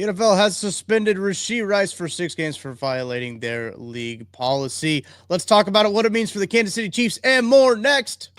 The NFL has suspended Rashee Rice for 6 games for violating their league policy. Let's talk about it, what it means for the Kansas City Chiefs, and more next.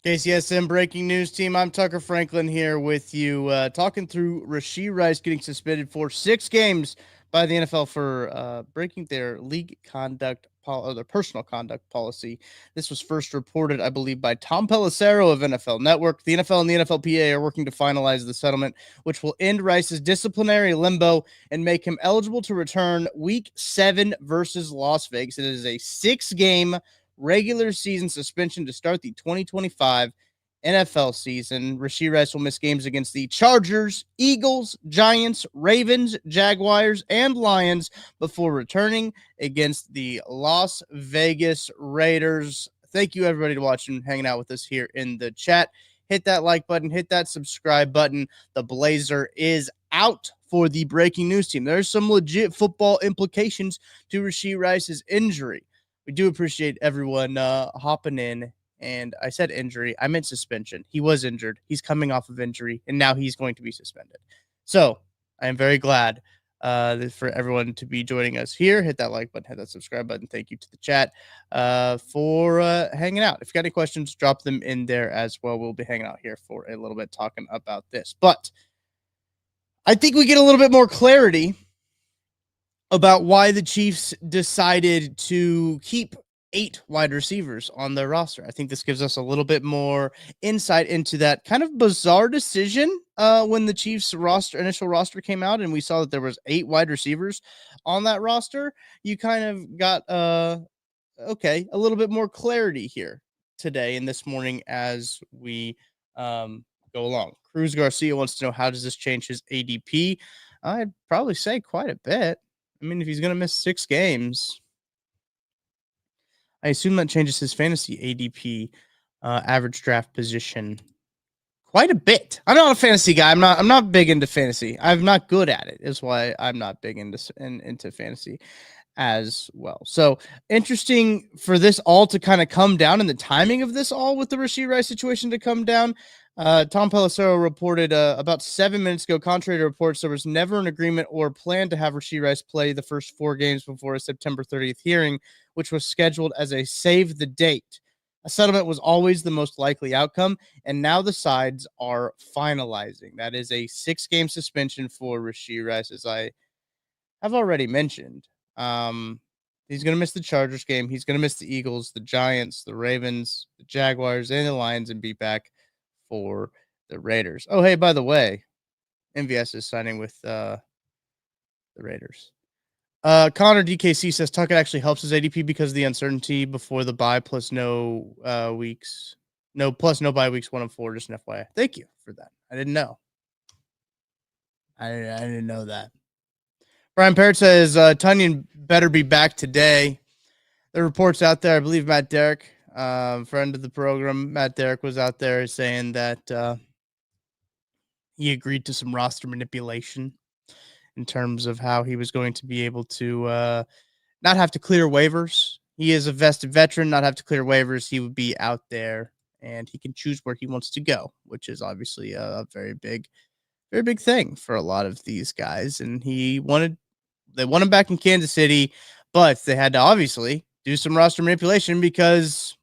KCSN Breaking News Team, I'm Tucker Franklin here with you, talking through Rashee Rice getting suspended for 6 games by the NFL for breaking their league conduct or their personal conduct policy. This was first reported, I believe, by Tom Pelissero of NFL Network. The NFL and the NFLPA are working to finalize the settlement, which will end Rice's disciplinary limbo and make him eligible to return Week 7 versus Las Vegas. It is a 6-game regular season suspension to start the 2025 NFL season. Rashee Rice will miss games against the Chargers, Eagles, Giants, Ravens, Jaguars, and Lions before returning against the Las Vegas Raiders. Thank you, everybody, to watching, hanging out with us here in the chat. Hit that like button, hit that subscribe button. The Blazer is out for the Breaking News Team. There's some legit football implications to Rashee Rice's injury. We do appreciate everyone hopping in. And I said injury. I meant suspension. He was injured. He's coming off of injury, and now he's going to be suspended. So I am very glad for everyone to be joining us here. Hit that like button, hit that subscribe button. Thank you to the chat for hanging out. If you got any questions, drop them in there as well. We'll be hanging out here for a little bit talking about this. But I think we get a little bit more clarity about why the Chiefs decided to keep 8 wide receivers on their roster. I think this gives us a little bit more insight into that kind of bizarre decision when the Chiefs initial roster came out and we saw that there was 8 wide receivers on that roster. You kind of got a little bit more clarity here today and this morning as we go along. Cruz Garcia wants to know, how does this change his ADP? I'd probably say quite a bit. I mean, if he's going to miss 6 games, I assume that changes his fantasy ADP, average draft position, quite a bit. I'm not a fantasy guy. I'm not big into fantasy. I'm not good at it. Is why I'm not big into fantasy as well. So interesting for this all to kind of come down, and the timing of this all with the Rashee Rice situation to come down. Tom Pelissero reported about 7 minutes ago, contrary to reports, there was never an agreement or plan to have Rashee Rice play the first 4 games before a September 30th hearing, which was scheduled as a save the date. A settlement was always the most likely outcome, and now the sides are finalizing. That is a 6-game suspension for Rashee Rice, as I have already mentioned. He's going to miss the Chargers game. He's going to miss the Eagles, the Giants, the Ravens, the Jaguars, and the Lions, and be back for the Raiders. Oh, hey, by the way, MVS is signing with the Raiders. Connor DKC says Tuckett actually helps his ADP because of the uncertainty before the bye plus no weeks. No bye weeks 1 and 4, just an FYI. Thank you for that. I didn't know. I didn't know that. Brian Parrott says Tunyon better be back today. The reports out there, I believe Matt Derrick, friend of the program, Matt Derrick was out there saying that he agreed to some roster manipulation in terms of how he was going to be able to not have to clear waivers. He is a vested veteran, not have to clear waivers. He would be out there and he can choose where he wants to go, which is obviously a very big thing for a lot of these guys. And they want him back in Kansas City, but they had to obviously do some roster manipulation because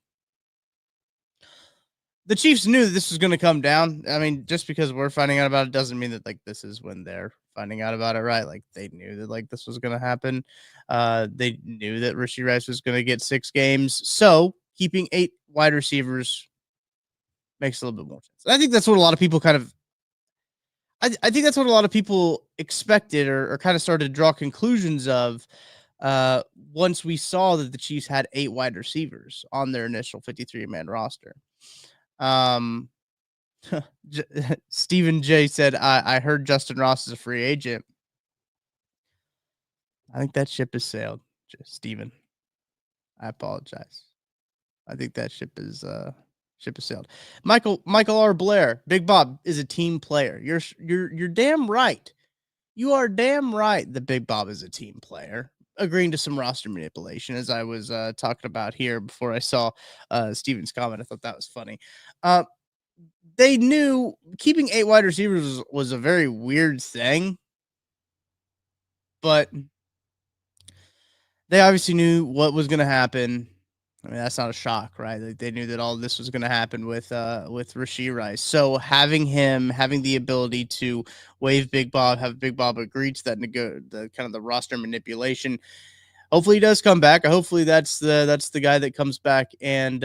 the Chiefs knew that this was going to come down. I mean, just because we're finding out about it doesn't mean that like this is when they're finding out about it, right? Like they knew that like this was going to happen. They knew that Rashee Rice was going to get 6 games. So keeping 8 wide receivers makes a little bit more sense. I think that's what a lot of people I think that's what a lot of people expected or kind of started to draw conclusions of once we saw that the Chiefs had 8 wide receivers on their initial 53-man roster. Stephen J said, I heard Justin Ross is a free agent. I think that ship has sailed, Stephen. I apologize. I think that ship is sailed. Michael R. Blair, Big Bob is a team player. You're damn right. You are damn right the Big Bob is a team player. Agreeing to some roster manipulation, as I was talking about here before I saw Steven's comment. I thought that was funny. Uh, they knew keeping 8 wide receivers was a very weird thing, but they obviously knew what was going to happen. I mean, that's not a shock, right? They knew that all this was going to happen with Rashee Rice. So having the ability to waive Big Bob, have Big Bob agree to that the kind of the roster manipulation. Hopefully he does come back. Hopefully that's the guy that comes back and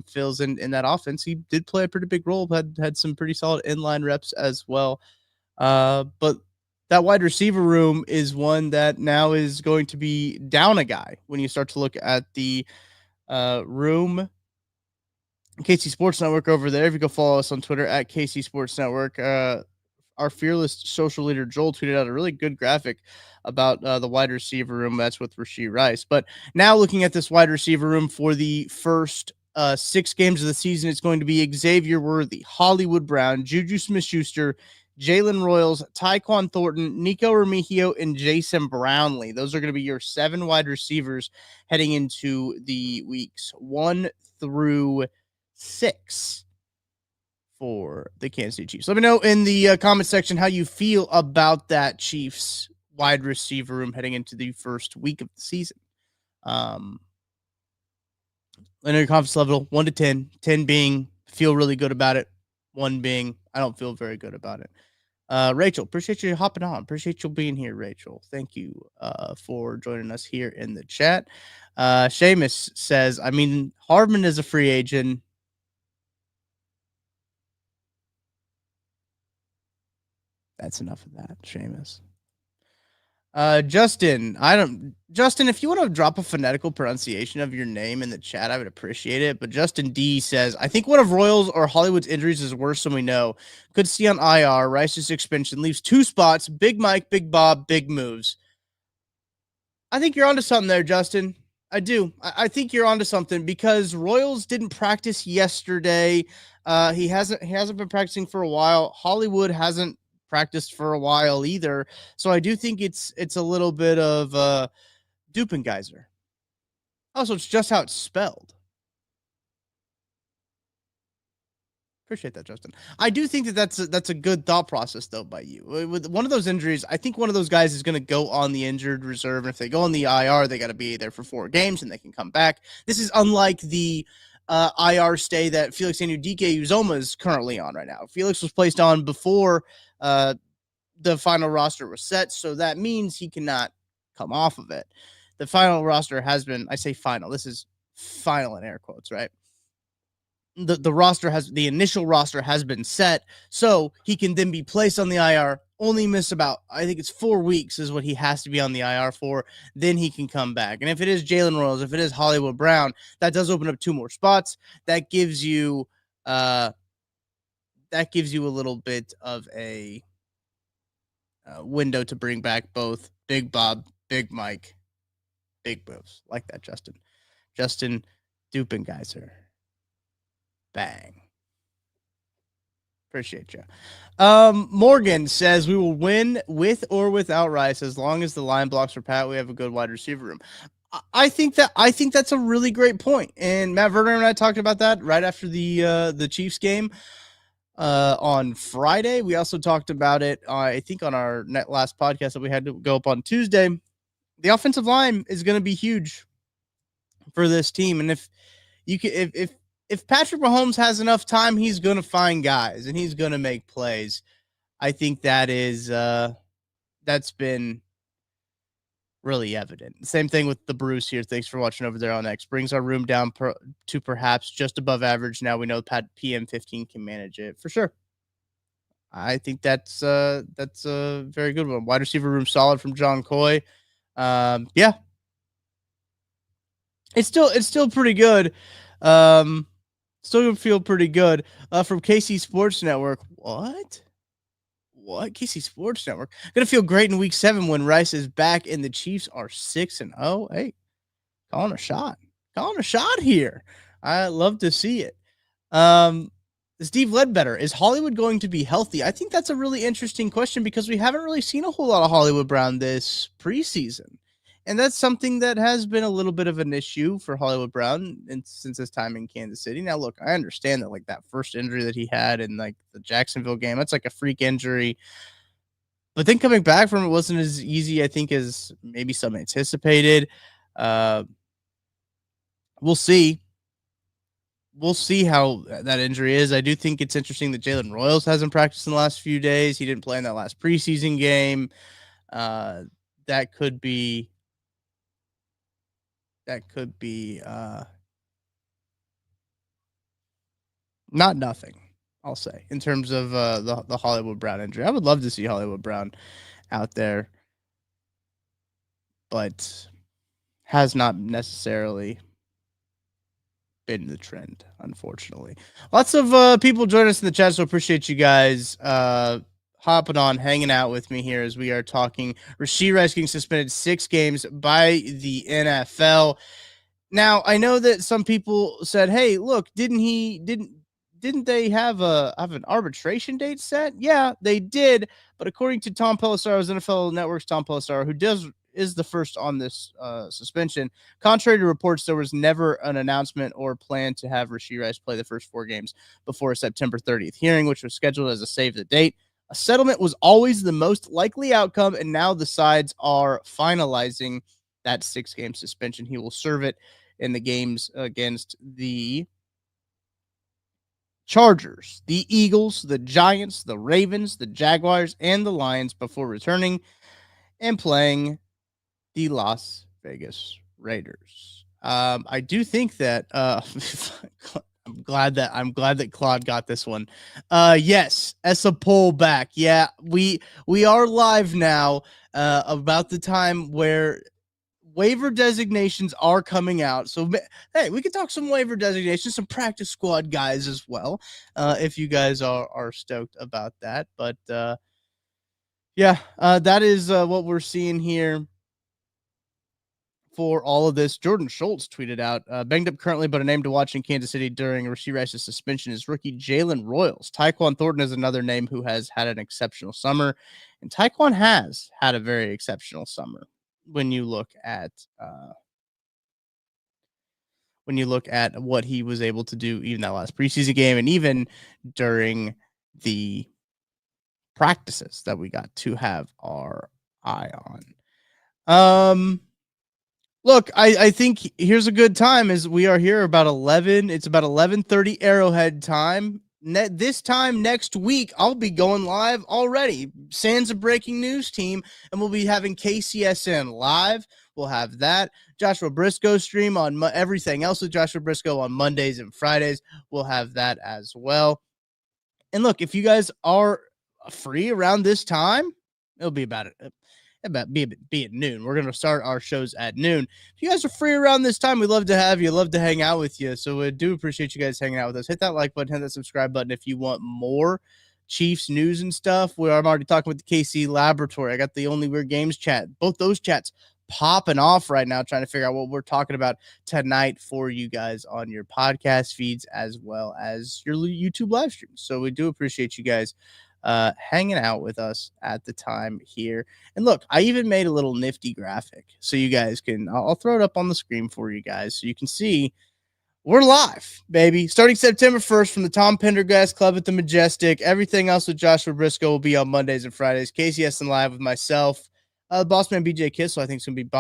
fills in that offense. He did play a pretty big role, had some pretty solid inline reps as well. But that wide receiver room is one that now is going to be down a guy when you start to look at the room. KC Sports Network over there. If you go follow us on Twitter at KC Sports Network, our fearless social leader Joel tweeted out a really good graphic about the wide receiver room. That's with Rashee Rice. But now looking at this wide receiver room for the first 6 games of the season, it's going to be Xavier Worthy, Hollywood Brown, Juju Smith-Schuster, Jalen Royals, Tyquan Thornton, Nico Remigio, and Jason Brownlee. Those are going to be your 7 wide receivers heading into the weeks 1 through 6 for the Kansas City Chiefs. Let me know in the comment section how you feel about that Chiefs wide receiver room heading into the first week of the season. Let know your confidence level 1 to 10, 10 being feel really good about it, 1 being I don't feel very good about it. Rachel, appreciate you hopping on. Appreciate you being here, Rachel. Thank you for joining us here in the chat. Seamus says, I mean, Hardman is a free agent. That's enough of that, Seamus. Justin, if you want to drop a phonetical pronunciation of your name in the chat, I would appreciate it. But Justin D says, I think one of Royals or Hollywood's injuries is worse than we know. Could see on IR. Rice's suspension leaves 2 spots. Big Mike, Big Bob, big moves. I think you're onto something there, Justin. I do. I think you're onto something because Royals didn't practice yesterday. He hasn't been practicing for a while. Hollywood hasn't practiced for a while either. So I do think it's a little bit of Dupengeyser. Also, it's just how it's spelled. Appreciate that, Justin. I do think that's a good thought process though by you. With one of those injuries, I think one of those guys is going to go on the injured reserve, and if they go on the IR, they got to be there for 4 games, and they can come back. This is unlike the IR stay that Felix Anudike-Uzomah is currently on right now. Felix was placed on before the final roster was set, so that means he cannot come off of it. The final roster has been, I say final, this is final in air quotes, right? The initial roster has been set, so he can then be placed on the IR. Only miss about, I think it's 4 weeks is what he has to be on the IR for. Then he can come back. And if it is Jalen Royals, if it is Hollywood Brown, that does open up 2 more spots. That gives you a little bit of a window to bring back both Big Bob, Big Mike, big moves like that. Justin Dupengeyser. Bang. Appreciate you. Morgan says we will win with or without Rice as long as the line blocks are pat. We have a good wide receiver room. I think that's a really great point. And Matt Verner and I talked about that right after the Chiefs game on Friday. We also talked about it, I think, on our last podcast that we had to go up on Tuesday. The offensive line is going to be huge for this team, and if you can, if Patrick Mahomes has enough time, he's going to find guys and he's going to make plays. I think that is that's been really evident. Same thing with the Bruce here. Thanks for watching over there on X. Brings our room down to perhaps just above average. Now we know PM15 can manage it for sure. I think that's a very good one. Wide receiver room solid from John Coy. Yeah, it's still pretty good. Still gonna feel pretty good. From KC Sports Network. What? KC Sports Network. Gonna feel great in week 7 when Rice is back and the Chiefs are 6-0. Hey, calling a shot. Calling a shot here. I love to see it. Steve Ledbetter, is Hollywood going to be healthy? I think that's a really interesting question because we haven't really seen a whole lot of Hollywood Brown this preseason. And that's something that has been a little bit of an issue for Hollywood Brown since his time in Kansas City. Now, look, I understand that like that first injury that he had in like the Jacksonville game, that's like a freak injury. But then coming back from it wasn't as easy, I think, as maybe some anticipated. Uh, we'll see. We'll see how that injury is. I do think it's interesting that Jalen Royals hasn't practiced in the last few days. He didn't play in that last preseason game. Uh, that could be not nothing. I'll say in terms of the Hollywood Brown injury. I would love to see Hollywood Brown out there, but has not necessarily been the trend, unfortunately. Lots of people join us in the chat, so appreciate you guys hopping on, hanging out with me here as we are talking Rashee Rice getting suspended 6 games by the NFL. Now, I know that some people said, "Hey, look, didn't they have an arbitration date set?" Yeah, they did, but according to Tom Pelissaro's NFL Network's Tom Pelissaro, who is the first on this suspension, contrary to reports, there was never an announcement or plan to have Rashee Rice play the first 4 games before a September 30th hearing, which was scheduled as a save the date. A settlement was always the most likely outcome, and now the sides are finalizing that 6-game suspension. He will serve it in the games against the Chargers, the Eagles, the Giants, the Ravens, the Jaguars, and the Lions before returning and playing the Las Vegas Raiders. I do think that I'm glad that Claude got this one. Yes, as a pullback. Yeah, we are live now. About the time where waiver designations are coming out. So, hey, we can talk some waiver designations, some practice squad guys as well, if you guys are stoked about that. But yeah, that is what we're seeing here for all of this. Jordan Schultz tweeted out, banged up currently, but a name to watch in Kansas City during Rashee Rice's suspension is rookie Jalen Royals. Tyquan Thornton is another name who has had an exceptional summer, and Tyquan has had a very exceptional summer when you look at what he was able to do even that last preseason game and even during the practices that we got to have our eye on. Look, I think here's a good time as we are here about 11. It's about 11:30 Arrowhead time. This time next week, I'll be going live already. Sans a Breaking News Team, and we'll be having KCSN live. We'll have that. Joshua Briscoe stream on everything else with Joshua Briscoe on Mondays and Fridays. We'll have that as well. And look, if you guys are free around this time, it'll be about at noon. We're going to start our shows at noon. If you guys are free around this time, we'd love to have you, love to hang out with you. So we do appreciate you guys hanging out with us. Hit that like button, hit that subscribe button if you want more Chiefs news and stuff. I'm already talking with the KC Laboratory. I got the Only Weird Games chat. Both those chats popping off right now, trying to figure out what we're talking about tonight for you guys on your podcast feeds as well as your YouTube live streams. So we do appreciate you guys hanging out with us at the time here. And look, I even made a little nifty graphic so you guys can, I'll throw it up on the screen for you guys so you can see we're live, baby. Starting September 1st from the Tom Pendergast Club at the Majestic. Everything else with Joshua Briscoe will be on Mondays and Fridays. KCSN Live with myself. Bossman BJ Kissel, I think, is going to be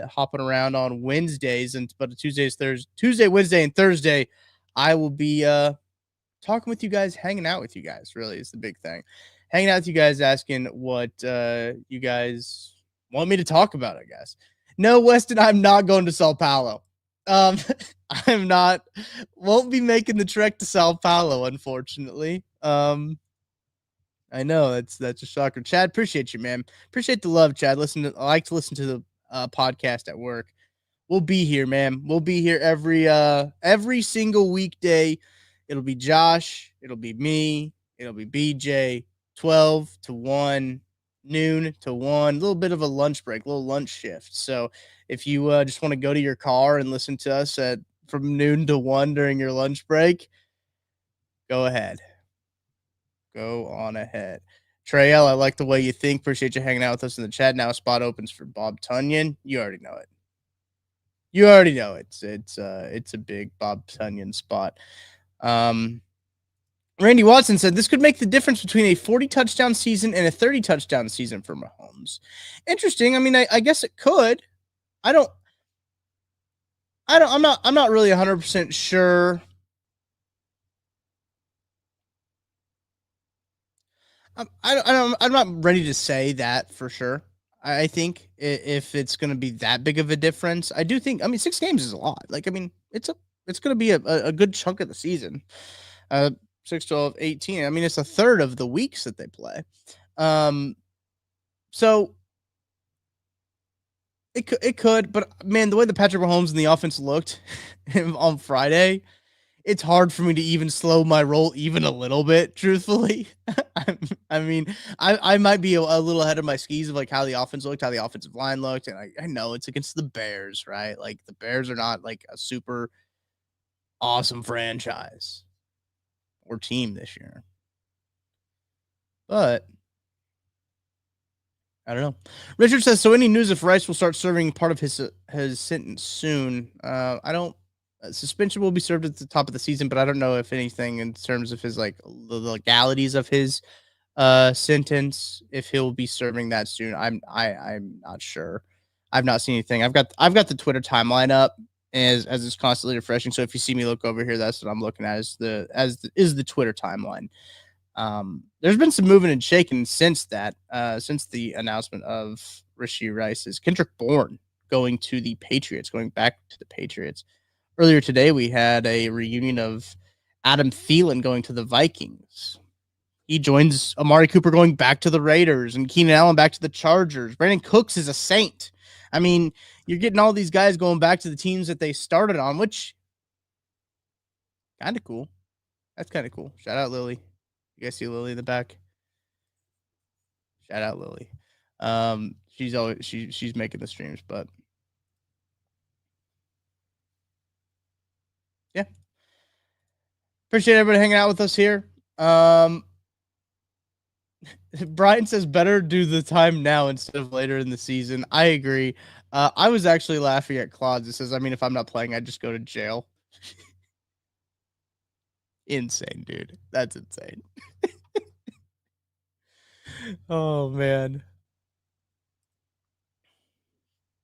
hopping around on Wednesdays. But Tuesday, Wednesday, and Thursday, I will be talking with you guys, hanging out with you guys, really is the big thing. Hanging out with you guys, asking what you guys want me to talk about, I guess. No, Weston, I'm not going to Sao Paulo. Won't be making the trek to Sao Paulo, unfortunately. I know that's a shocker. Chad, appreciate you, man. Appreciate the love, Chad. I like to listen to the podcast at work. We'll be here, man. We'll be here every single weekday. It'll be Josh. It'll be me. It'll be BJ. 12 to 1, noon to 1. A little bit of a lunch break, a little lunch shift. So if you just want to go to your car and listen to us from noon to 1 during your lunch break, Go ahead. Go on ahead. Trey L, I like the way you think. Appreciate you hanging out with us in the chat. Now a spot opens for Bob Tunyon. You already know it. You already know it. It's a big Bob Tunyon spot. Randy Watson said this could make the difference between a 40 touchdown season and a 30 touchdown season for Mahomes. Interesting. I mean, I guess it could. I'm not really 100% sure. I'm not ready to say that for sure. I think if it's going to be that big of a difference, I do think. I mean, 6 games is a lot. Like, I mean, it's going to be a good chunk of the season. 6, 12, 18. I mean, it's a third of the weeks that they play. So it could, but man, the way the Patrick Mahomes and the offense looked on Friday, it's hard for me to even slow my roll even a little bit, truthfully. I mean, I might be a little ahead of my skis of like how the offense looked, how the offensive line looked, and I know it's against the Bears, right? Like the Bears are not like a super awesome franchise or team this year, but I don't know. Richard says, so any news if Rice will start serving part of his sentence soon? I don't. Suspension will be served at the top of the season, but I don't know if anything in terms of his like the legalities of his sentence, if he'll be serving that soon. I'm not sure. I've not seen anything. I've got the Twitter timeline up as it's constantly refreshing. So if you see me look over here, that's what I'm looking at is the Twitter timeline. There's been some moving and shaking since that, since the announcement of Rashee Rice's Kendrick Bourne going to the Patriots, going back to the Patriots. Earlier today, we had a reunion of Adam Thielen going to the Vikings. He joins Amari Cooper going back to the Raiders and Keenan Allen back to the Chargers. Brandon Cooks is a Saint. I mean, you're getting all these guys going back to the teams that they started on, which kind of cool. That's kind of cool. Shout out Lily. You guys see Lily in the back? Shout out Lily. She's making the streams, but yeah. Appreciate everybody hanging out with us here. Brian says better do the time now instead of later in the season. I agree. I was actually laughing at Claude. It says, I mean, if I'm not playing, I just go to jail. Insane, dude. That's insane. Oh man.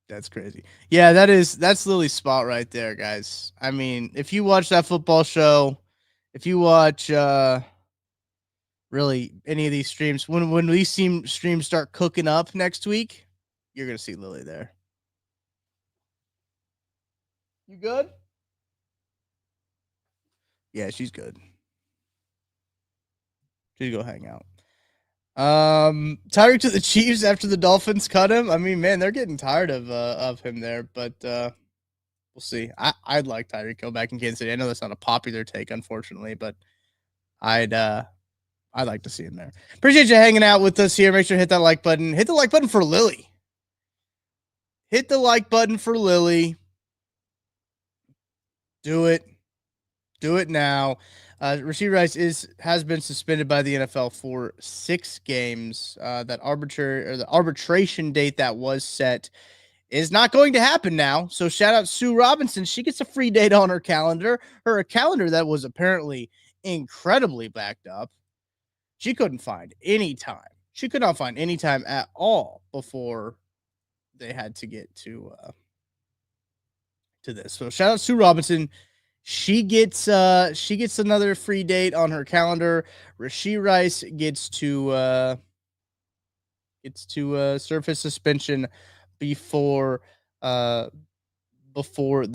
That's crazy. Yeah, that's Lily's spot right there, guys. I mean, if you watch that football show, if you watch really any of these streams, when these streams start cooking up next week, you're gonna see Lily there. You good? Yeah, she's good. She's go hang out. Tyreek to the Chiefs after the Dolphins cut him. I mean, man, they're getting tired of him there, but we'll see. I'd like Tyreek to go back in Kansas City. I know that's not a popular take, unfortunately, but I'd like to see him there. Appreciate you hanging out with us here. Make sure to hit that like button. Hit the like button for Lily. Hit the like button for Lily. Do it. Do it now. Rashee Rice has been suspended by the NFL for 6 games. The arbitration date that was set is not going to happen now. So shout out Sue Robinson. She gets a free date on her calendar. Her calendar that was apparently incredibly backed up. She couldn't find any time. She could not find any time at all before they had to get to this. So shout out Sue Robinson. She gets another free date on her calendar. Rashee Rice gets to serve his suspension before the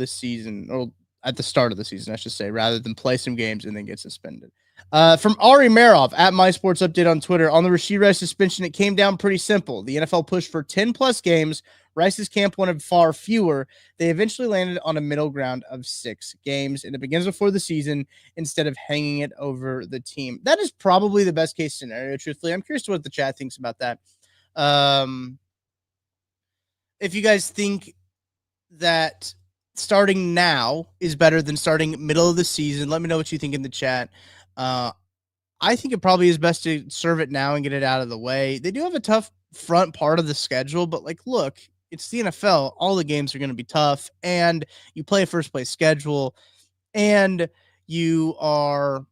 season, or at the start of the season, I should say, rather than play some games and then get suspended. From Ari Marov at My Sports Update on Twitter, on the Rashee Rice suspension, it came down pretty simple. The NFL pushed for 10 plus games. Rice's camp wanted far fewer. They eventually landed on a middle ground of 6 games, and it begins before the season instead of hanging it over the team. That is probably the best case scenario, truthfully. I'm curious to what the chat thinks about that. If you guys think that starting now is better than starting middle of the season, let me know what you think in the chat. Uh, I think it probably is best to serve it now and get it out of the way. They do have a tough front part of the schedule, but like, look, it's the NFL. All the games are going to be tough, and you play a first place schedule, and you are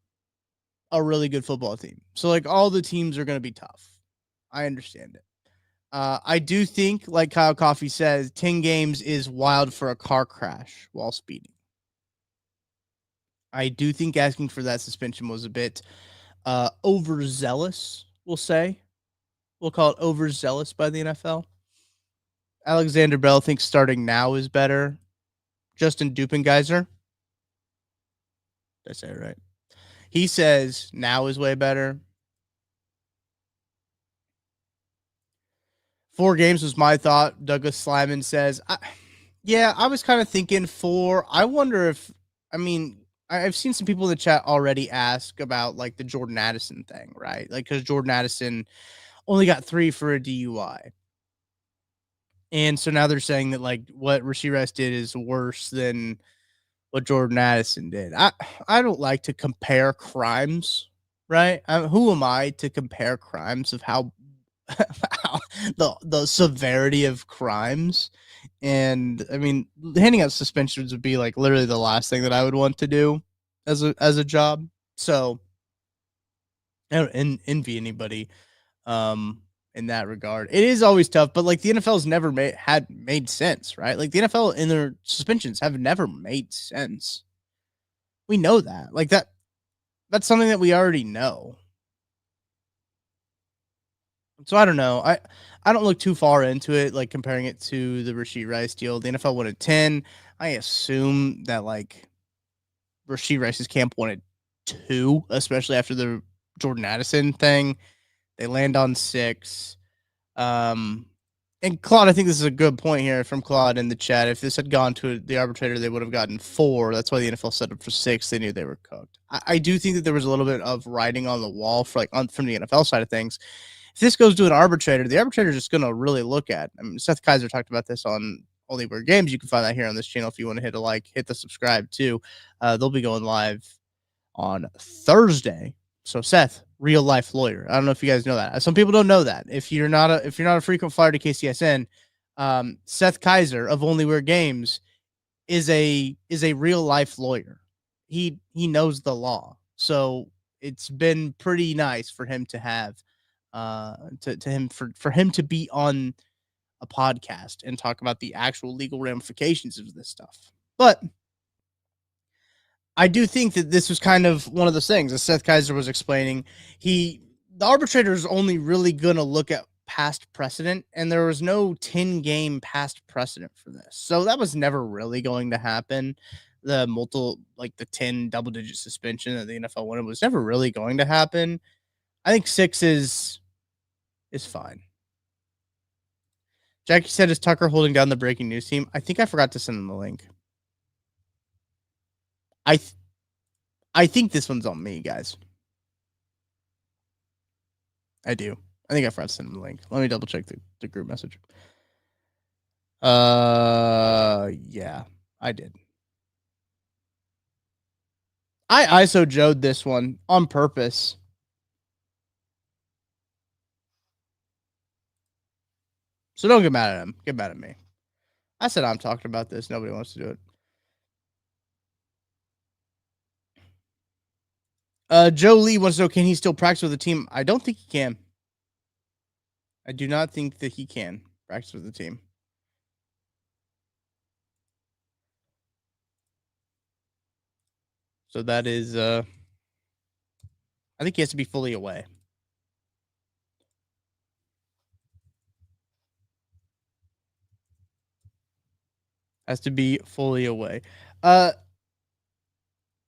a really good football team. So, like, all the teams are going to be tough. I understand it. I do think, like Kyle Coffey says, 10 games is wild for a car crash while speeding. I do think asking for that suspension was a bit overzealous, we'll say. We'll call it overzealous by the NFL. Alexander Bell thinks starting now is better. Justin Dupengeiser, did I say it right? He says now is way better. 4 games was my thought. Douglas Slyman says, yeah, I was kind of thinking 4. I wonder if, I mean, I've seen some people in the chat already ask about like the Jordan Addison thing, right? Like, because Jordan Addison only got 3 for a DUI. And so now they're saying that like what Rashee Rice did is worse than what Jordan Addison did. I don't like to compare crimes, right? Who am I to compare crimes of how, how the severity of crimes? And I mean, handing out suspensions would be like literally the last thing that I would want to do as a job. So I don't envy anybody in that regard. It is always tough, but like the NFL's never made sense, right? Like the NFL in their suspensions have never made sense. We know that. Like that's something that we already know. So I don't know. I don't look too far into it, like comparing it to the Rashee Rice deal. The NFL wanted 10. I assume that like Rashee Rice's camp wanted 2, especially after the Jordan Addison thing. They land on 6. Um, and Claude, I think this is a good point here from Claude in the chat. If this had gone to the arbitrator, they would have gotten 4. That's why the NFL set up for 6. They knew they were cooked. I do think that there was a little bit of writing on the wall for from the NFL side of things. If this goes to an arbitrator, the arbitrator is just going to really look at. I mean, Seth Kaiser talked about this on Only Weird Games. You can find that here on this channel if you want to hit a like, hit the subscribe too. They'll be going live on Thursday. So Seth, real life lawyer. I don't know if you guys know that. Some people don't know that. If you're not a frequent flyer to KCSN, Seth Kaiser of Only Weird Games is a real life lawyer. He knows the law. So it's been pretty nice for him to have for him to be on a podcast and talk about the actual legal ramifications of this stuff. But I do think that this was kind of one of those things, as Seth Kaiser was explaining. The arbitrator is only really going to look at past precedent, and there was no 10-game past precedent for this. So that was never really going to happen. The 10 double-digit suspension that the NFL wanted was never really going to happen. I think 6 is fine. Jackie said, is Tucker holding down the breaking news team? I think I forgot to send him the link. I think this one's on me, guys. I do. I think I forgot to send him the link. Let me double check the group message. Yeah, I did. I ISO Joe'd this one on purpose. So don't get mad at him. Get mad at me. I said I'm talking about this. Nobody wants to do it. Joe Lee wants to know, can he still practice with the team? I don't think he can. I do not think that he can practice with the team. So that is I think he has to be fully away. Has to be fully away.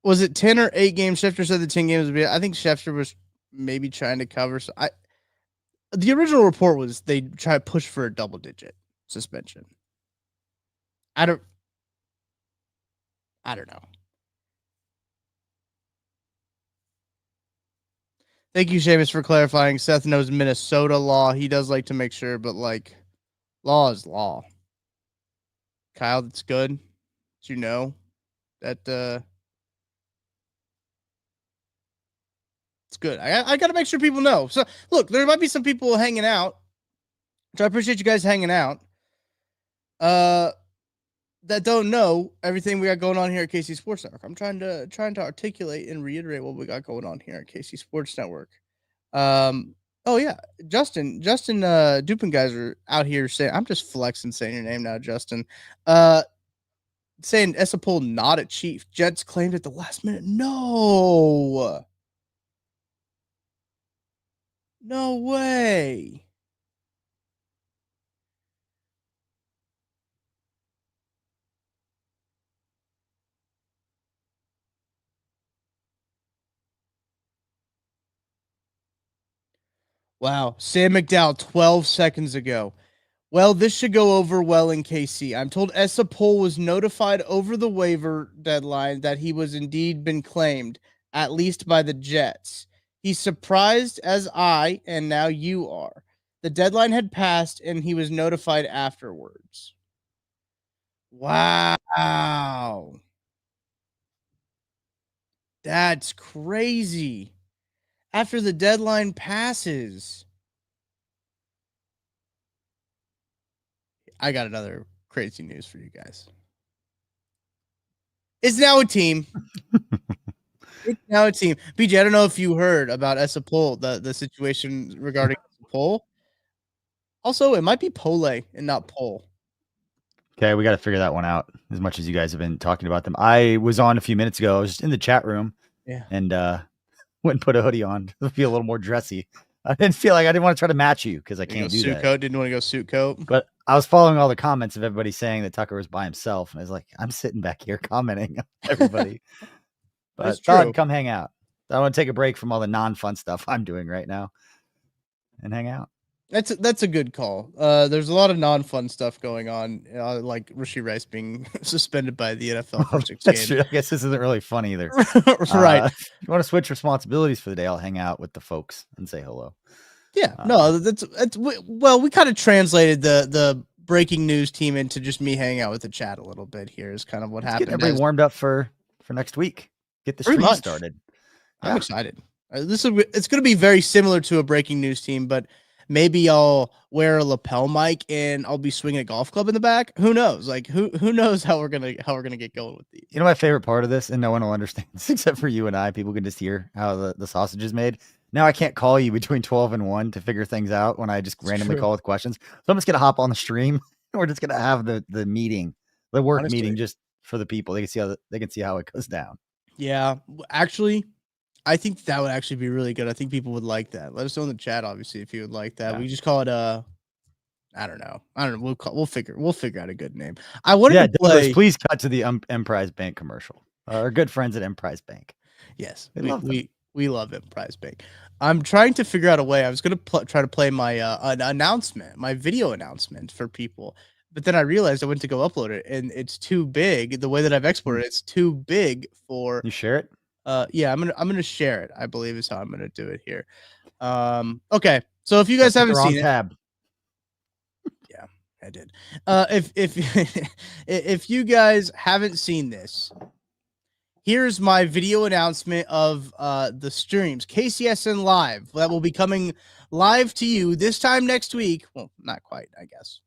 Was it 10 or 8 games? Schefter said the 10 games would be. I think Schefter was maybe trying to cover. So the original report was they try to push for a double digit suspension. I don't know. Thank you, Seamus, for clarifying. Seth knows Minnesota law. He does like to make sure, but like law is law. Kyle, that's good. Did you know that It's good. I got to make sure people know. So look, there might be some people hanging out. So I appreciate you guys hanging out. That don't know everything we got going on here at KC Sports Network. I'm trying to articulate and reiterate what we got going on here at KC Sports Network. Oh yeah, Justin, Dupin guys are out here saying, I'm just flexing saying your name now, Justin. Saying Essapol not a Chief. Jets claimed at the last minute. No way. Wow. Sam McDowell 12 seconds ago. Well, this should go over well in KC. I'm told Essapol was notified over the waiver deadline that he was indeed been claimed, at least by the Jets. He's surprised as I, and now you are. The deadline had passed, and he was notified afterwards. Wow. That's crazy. After the deadline passes. I got another crazy news for you guys. It's now a team. It's now a team. BJ, I don't know if you heard about Essapol, the situation regarding Essapol. Also, it might be Pole and not Pole. Okay, we got to figure that one out. As much as you guys have been talking about them, I was on a few minutes ago. I was just in the chat room, and went and put a hoodie on to feel a little more dressy. I didn't want to try to match you because I can't do suit that. Coat didn't want to go suit coat, but I was following all the comments of everybody saying that Tucker was by himself, and I was like, I'm sitting back here commenting on everybody. But thought I'd come hang out. I want to take a break from all the non-fun stuff I'm doing right now and hang out. That's a good call. There's a lot of non-fun stuff going on, like Rashee Rice being suspended by the NFL for 6 games. True. I guess this isn't really fun either. Right. If you want to switch responsibilities for the day, I'll hang out with the folks and say hello. Yeah. No, that's well, we kind of translated the breaking news team into just me hanging out with the chat a little bit here is kind of what happened. Getting everybody warmed up for next week. Get the stream started. I'm excited. It's going to be very similar to a breaking news team, but maybe I'll wear a lapel mic and I'll be swinging a golf club in the back. Who knows? Like who knows how we're gonna get going with these. You know my favorite part of this, and no one will understand this except for you and I. People can just hear how the sausage is made. Now I can't call you between 12 and 1 to figure things out when I just randomly call with questions. So I'm just gonna hop on the stream. We're just gonna have the meeting, the work meeting, just for the people. They can see how it goes down. Yeah, actually, I think that would actually be really good. I think people would like that. Let us know in the chat, obviously, if you would like that. Yeah. We just call it I don't know. We'll figure out a good name. I wanted to play. Please cut to the Emprise Bank commercial. Our good friends at Emprise Bank. Yes, we love Emprise Bank. I'm trying to figure out a way. I was going to try to play my an announcement, my video announcement for people. But then I realized I went to go upload it, and it's too big. The way that I've exported it, it's too big for. You share it? Yeah, I'm gonna share it. I believe is how I'm gonna do it here. Okay. So if you guys haven't seen it, yeah, I did. If you guys haven't seen this, here's my video announcement of the streams, KCSN Live, that will be coming live to you this time next week. Well, not quite, I guess.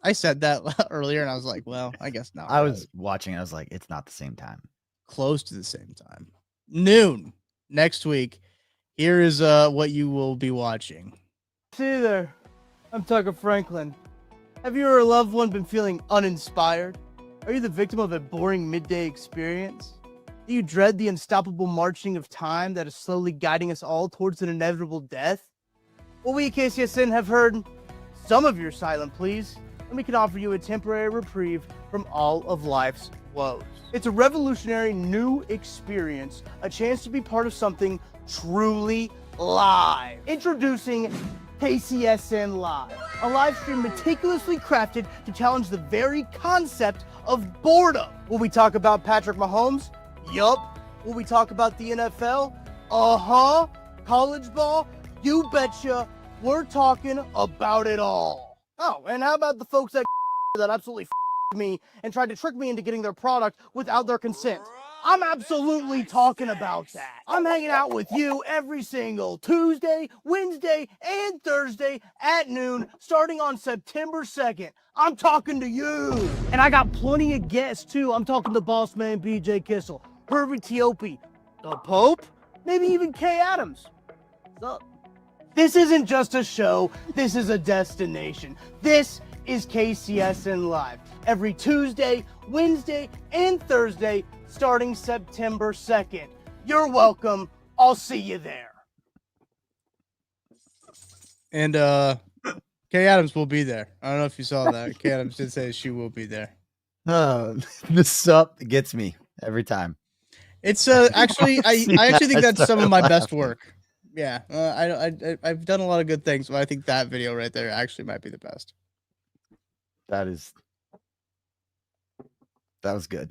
I said that earlier, and I was like, well, I guess not. I was watching. I was like, it's not the same time. Close to the same time. Noon next week. Here is what you will be watching. See there. I'm Tucker Franklin. Have you or a loved one been feeling uninspired? Are you the victim of a boring midday experience? Do you dread the unstoppable marching of time that is slowly guiding us all towards an inevitable death? Well, we at KCSN have heard some of your silent pleas, and we can offer you a temporary reprieve from all of life's woes. It's a revolutionary new experience, a chance to be part of something truly live. Introducing KCSN Live, a live stream meticulously crafted to challenge the very concept of boredom. Will we talk about Patrick Mahomes? Yup. Will we talk about the NFL? Uh-huh. College ball? You betcha. We're talking about it all. Oh, and how about the folks that absolutely me and tried to trick me into getting their product without their consent? I'm absolutely talking about that. I'm hanging out with you every single Tuesday, Wednesday, and Thursday at noon, starting on September 2nd. I'm talking to you. And I got plenty of guests, too. I'm talking to Boss Man BJ Kissel, Hervey Tiopi, the Pope, maybe even Kay Adams. What's up? This isn't just a show. This is a destination. This is KCSN Live. Every Tuesday, Wednesday, and Thursday, starting September 2nd. You're welcome. I'll see you there. And Kay Adams will be there. I don't know if you saw that. Kay Adams did say she will be there. The sup gets me every time. It's actually I actually think that's some of my best work. Yeah, I've done a lot of good things, but I think that video right there actually might be the best. That was good.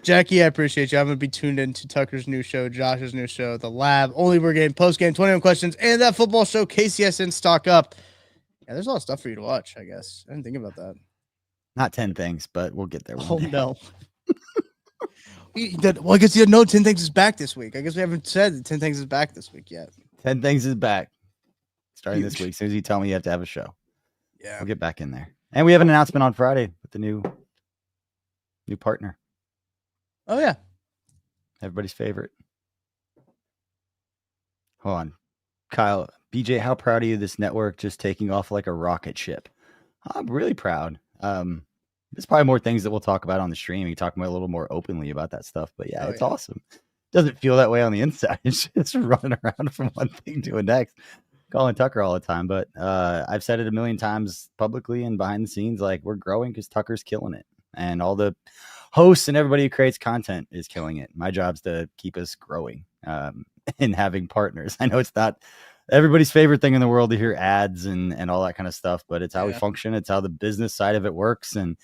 Jackie, I appreciate you. I'm going to be tuned into Tucker's new show, Josh's new show, The Lab, Only We're Game, Post Game, 21 Questions, and that football show, KCSN Stock Up. Yeah, there's a lot of stuff for you to watch, I guess. I didn't think about that. Not 10 things, but we'll get there. Oh, no. Well, I guess you didn't know 10 Things is back this week. I guess we haven't said that 10 Things is back this week yet. 10 Things is back. Starting this week. As soon as you tell me you have to have a show. Yeah. We'll get back in there. And we have an announcement on Friday with the new partner. Oh, yeah. Everybody's favorite. Hold on. Kyle, BJ, how proud are you of this network just taking off like a rocket ship? I'm really proud. There's probably more things that we'll talk about on the stream. We can talk about a little more openly about that stuff. But yeah, it's awesome. Doesn't feel that way on the inside. It's just running around from one thing to the next, calling Tucker all the time. But I've said it a million times publicly and behind the scenes, like we're growing because Tucker's killing it. And all the hosts and everybody who creates content is killing it. My job's to keep us growing and having partners. I know it's not everybody's favorite thing in the world to hear ads and all that kind of stuff, but it's how we function. It's how the business side of it works. And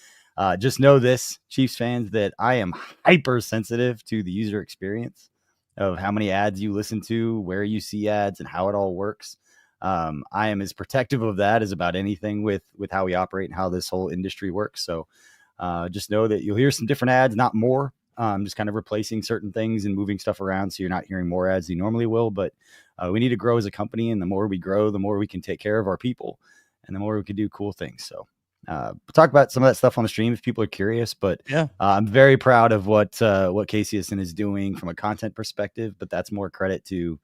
just know this, Chiefs fans, that I am hypersensitive to the user experience of how many ads you listen to, where you see ads, and how it all works. I am as protective of that as about anything with how we operate and how this whole industry works. So just know that you'll hear some different ads, not more. Just kind of replacing certain things and moving stuff around so you're not hearing more ads than you normally will. But we need to grow as a company, and the more we grow, the more we can take care of our people and the more we can do cool things. So we'll talk about some of that stuff on the stream if people are curious. But I'm very proud of what KCSN is doing from a content perspective, but that's more credit to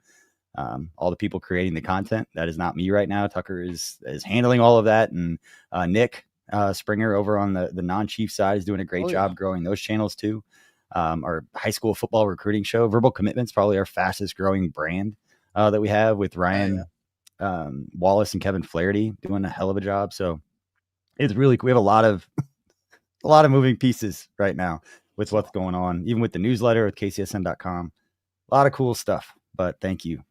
all the people creating the content. That is not me right now. Tucker is handling all of that, and Nick Springer over on the non-Chief side is doing a great job growing those channels too. Our high school football recruiting show, Verbal Commitments, probably our fastest growing brand that we have, with Ryan Wallace and Kevin Flaherty doing a hell of a job. So it's really cool. We have a lot of moving pieces right now with what's going on, even with the newsletter with KCSN.com. A lot of cool stuff. But thank you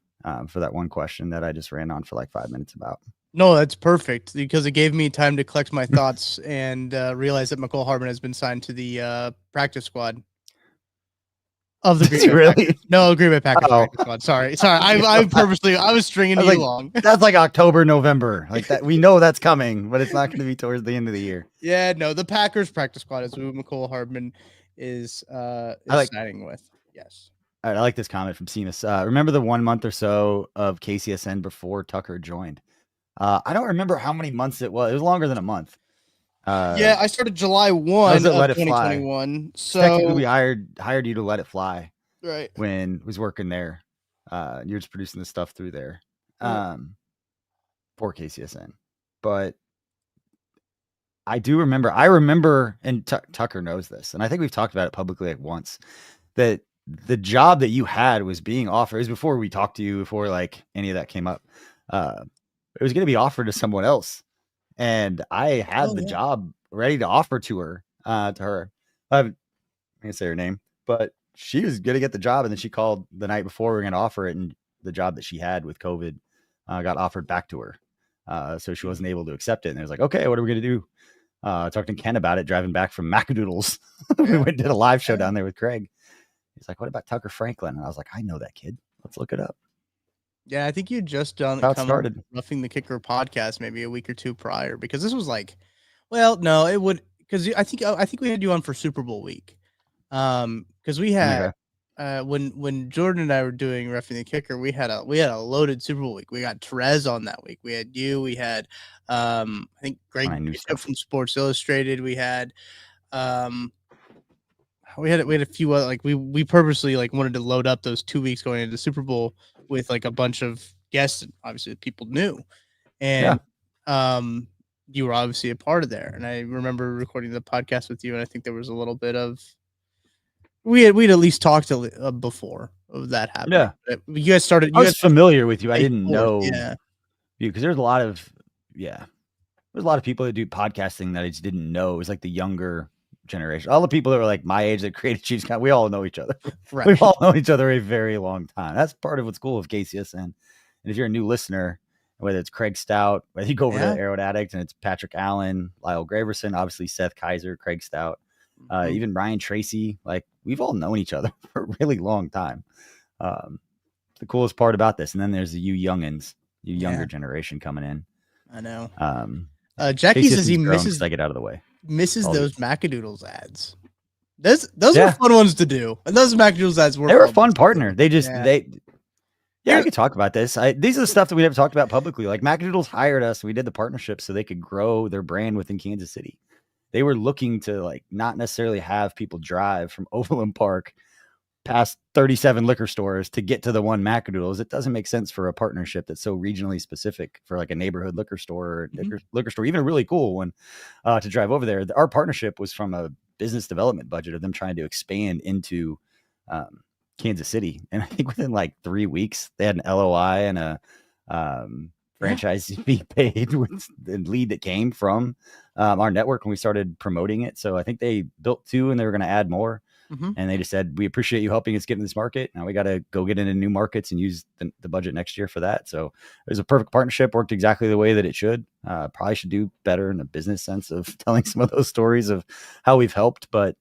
for that one question that I just ran on for like 5 minutes about. No, that's perfect because it gave me time to collect my thoughts and realize that McCole Hardman has been signed to the practice squad of the Green Bay Packers. No, Green Bay Packers practice squad. Sorry. I was stringing you along. That's like October, November, like that. We know that's coming, but it's not going to be towards the end of the year. Yeah, no, the Packers practice squad is who McCole Hardman is signing with. Yes. All right, I like this comment from Seamus. Remember the 1 month or so of KCSN before Tucker joined? I don't remember how many months it was. It was longer than a month. I started July 1 of 2021. So technically we hired you to let it fly. Right. When I was working there. You're just producing the stuff through there. For KCSN. But I remember, and Tucker knows this, and I think we've talked about it publicly like once, that the job that you had was being offered. It was before we talked to you, before like any of that came up. It was going to be offered to someone else. And I had the job ready to offer to her. I'm going to say her name, but she was going to get the job. And then she called the night before we were going to offer it. And the job that she had with COVID got offered back to her. So she wasn't able to accept it. And it was like, okay, what are we going to do? Talked to Ken about it, driving back from Macadoodles. We went and did a live show down there with Craig. He's like, what about Tucker Franklin? And I was like, I know that kid. Let's look it up. Yeah, I think you just done Roughing the Kicker podcast maybe a week or two prior, because this was like, well, no, it would, because I think we had you on for Super Bowl week, because we had when Jordan and I were doing Roughing the Kicker, we had a loaded Super Bowl week. We got Trez on that week. We had you. We had I think Greg Bishop from Sports Illustrated. We had we had a few other, like we purposely like wanted to load up those 2 weeks going into the Super Bowl with like a bunch of guests, and obviously people knew. And you were obviously a part of there. And I remember recording the podcast with you, and I think there was a little bit of we'd at least talked before of that happening. Yeah, you guys started. I was familiar with you. I didn't know you because there's a lot of there's a lot of people that do podcasting that I just didn't know. It was like the younger generation. All the people that were like my age that created Chiefs, we all know each other. Right. We've all known each other a very long time. That's part of what's cool with KCSN. And if you're a new listener, whether it's Craig Stout, whether you go over to Arrowed Addict and it's Patrick Allen, Lyle Graverson, obviously Seth Kaiser, Craig Stout, even Ryan Tracy, like we've all known each other for a really long time. The coolest part about this. And then there's the youngins, younger generation coming in. I know. Jackie says he misses. I get out of the way. Misses those Macadoodles ads. Those were fun ones to do. And those Macadoodles ads were a fun partner. They just I could talk about this. These are the stuff that we never talked about publicly. Like Macadoodles hired us. We did the partnership so they could grow their brand within Kansas City. They were looking to like not necessarily have people drive from Overland Park past 37 liquor stores to get to the one Macadoodles. It doesn't make sense for a partnership that's so regionally specific for like a neighborhood liquor store, or liquor store, even a really cool one, to drive over there. Our partnership was from a business development budget of them trying to expand into Kansas City. And I think within like 3 weeks, they had an LOI and a franchise fee paid with the lead that came from our network when we started promoting it. So I think they built 2 and they were going to add more. And they just said, we appreciate you helping us get in this market. Now we got to go get into new markets and use the budget next year for that. So it was a perfect partnership, worked exactly the way that it should. Probably should do better in a business sense of telling some of those stories of how we've helped. But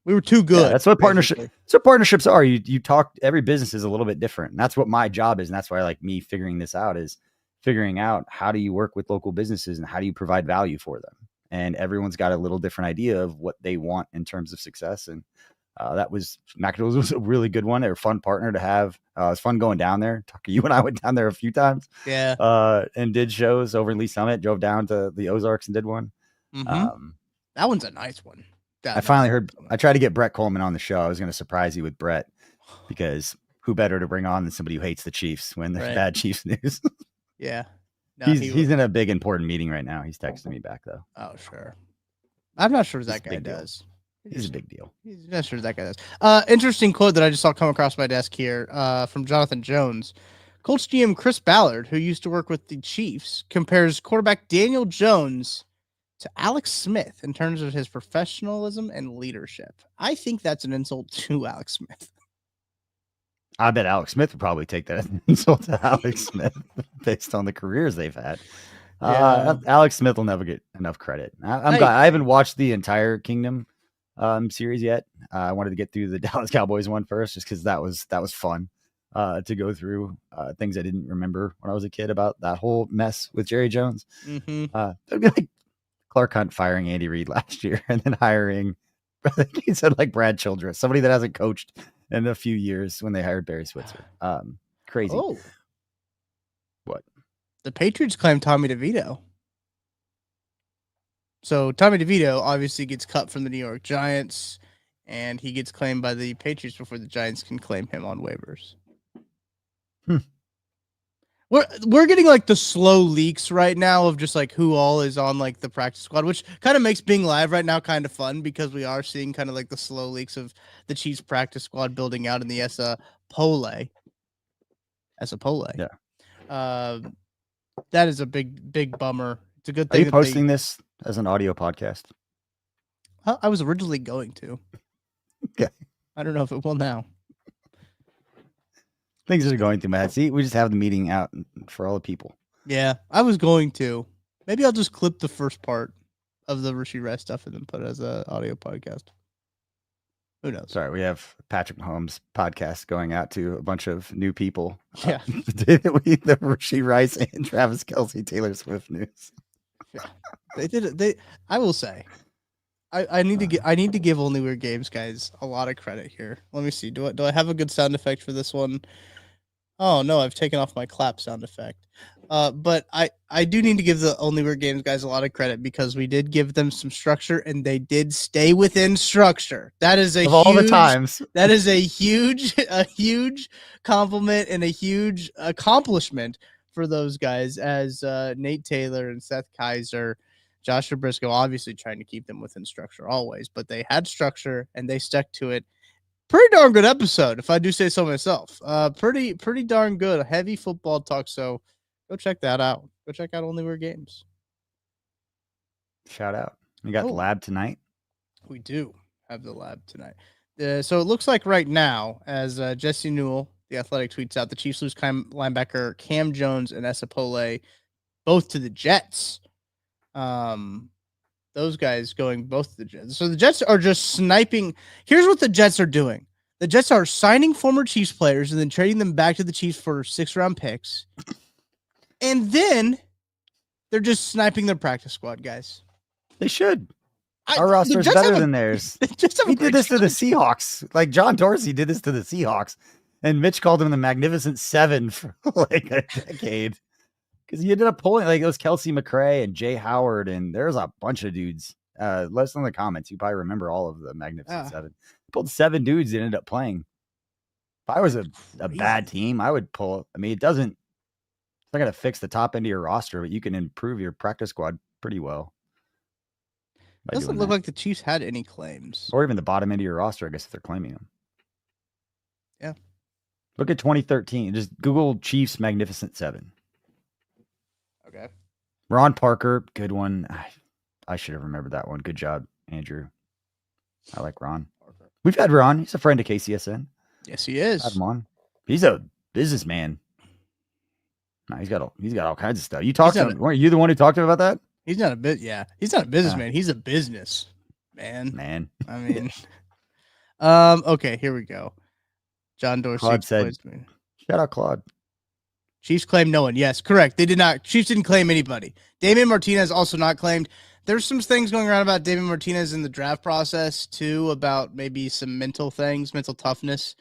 we were too good. Yeah, that's what partnerships are. You talk, every business is a little bit different. And that's what my job is. And that's why I like me figuring this out is figuring out how do you work with local businesses and how do you provide value for them? And everyone's got a little different idea of what they want in terms of success. And Macadoodles was a really good one. They were a fun partner to have. It was fun going down there. Tucker, you and I went down there a few times. Yeah. And did shows over in Lee Summit, drove down to the Ozarks and did one. That one's a nice one. I finally heard, I tried to get Brett Coleman on the show. I was going to surprise you with Brett because who better to bring on than somebody who hates the Chiefs when there's bad Chiefs news. Yeah. No, he's in a big important meeting right now. He's texting me back though. Oh, sure. I'm not sure that guy does. He's a big deal. He's not sure that guy does. Interesting quote that I just saw come across my desk here from Jonathan Jones. Colts GM Chris Ballard, who used to work with the Chiefs, compares quarterback Daniel Jones to Alex Smith in terms of his professionalism and leadership. I think that's an insult to Alex Smith. I bet Alex Smith would probably take that as an insult to Alex Smith based on the careers they've had. Alex Smith will never get enough credit. I haven't watched the entire Kingdom series yet. I wanted to get through the Dallas Cowboys one first, just because that was fun to go through things I didn't remember when I was a kid about that whole mess with Jerry Jones. It'd be like Clark Hunt firing Andy Reid last year and then hiring, I think he said like Brad Childress, somebody that hasn't coached in a few years when they hired Barry Switzer. Crazy. Oh, what? The Patriots claim Tommy DeVito. So Tommy DeVito obviously gets cut from the New York Giants, and he gets claimed by the Patriots before the Giants can claim him on waivers. We're getting like the slow leaks right now of just like who all is on like the practice squad, which kind of makes being live right now kind of fun because we are seeing kind of like the slow leaks of the Chiefs practice squad building out in the Pole. Yeah. That is a big bummer. It's a good thing. Are you posting this as an audio podcast? I was originally going to. Okay. I don't know if it will now. Things are going through my head. See, we just have the meeting out for all the people. Yeah, I was going to. Maybe I'll just clip the first part of the Rashee Rice stuff and then put it as an audio podcast. Who knows? Sorry, we have Patrick Mahomes podcast going out to a bunch of new people. Yeah. The day that the Rashee Rice and Travis Kelce Taylor Swift news. Yeah. They did it. I will say, I need to give Only Weird Games guys a lot of credit here. Let me see. Do I have a good sound effect for this one? Oh no, I've taken off my clap sound effect. But I do need to give the Only Weird Games guys a lot of credit because we did give them some structure and they did stay within structure. That is a Of all the times. That is a huge compliment and a huge accomplishment for those guys, as Nate Taylor and Seth Kaiser, Joshua Briscoe, obviously trying to keep them within structure always, but they had structure and they stuck to it. Pretty darn good episode, if I do say so myself. Pretty darn good. Heavy football talk. So go check that out. Go check out Only Weird Games. Shout out. We got the lab tonight. We do have the lab tonight. So it looks like right now, as Jesse Newell, the Athletic, tweets out, the Chiefs lose linebacker Cam Jones and Esapole both to the Jets. Those guys going both to the Jets. So the Jets are just sniping. Here's what the Jets are doing. The Jets are signing former Chiefs players and then trading them back to the Chiefs for 6th-round picks. And then they're just sniping their practice squad, guys. They should. Our roster is better than theirs. He did this to the Seahawks. Like John Dorsey did this to the Seahawks. And Mitch called him the Magnificent Seven for like a decade. Because he ended up pulling, like, it was Kelsey McRae and Jay Howard, and there's a bunch of dudes. Let us know in the comments. You probably remember all of the Magnificent Seven. He pulled 7 dudes that ended up playing. If I was a bad team, I would pull. I mean, it's not going to fix the top end of your roster, but you can improve your practice squad pretty well. Doesn't look like the Chiefs had any claims. Or even the bottom end of your roster, I guess, if they're claiming them. Yeah. Look at 2013. Just Google Chiefs Magnificent Seven. Okay. Ron Parker, good one. I should have remembered that one. Good job, Andrew. I like Ron. Parker. We've had Ron. He's a friend of KCSN. Yes, he is. Had him on. He's a businessman. No, he's got all kinds of stuff. You talked to him. Weren't you the one who talked to him about that? He's not a bit. Yeah, he's not a businessman. He's a business man. I mean, okay, here we go. John Dorsey Claude said, "Shout out Claude." Chiefs claimed no one. Yes, correct. They did not. Chiefs didn't claim anybody. Damian Martinez also not claimed. There's some things going around about Damian Martinez in the draft process too, about maybe some mental things, mental toughness.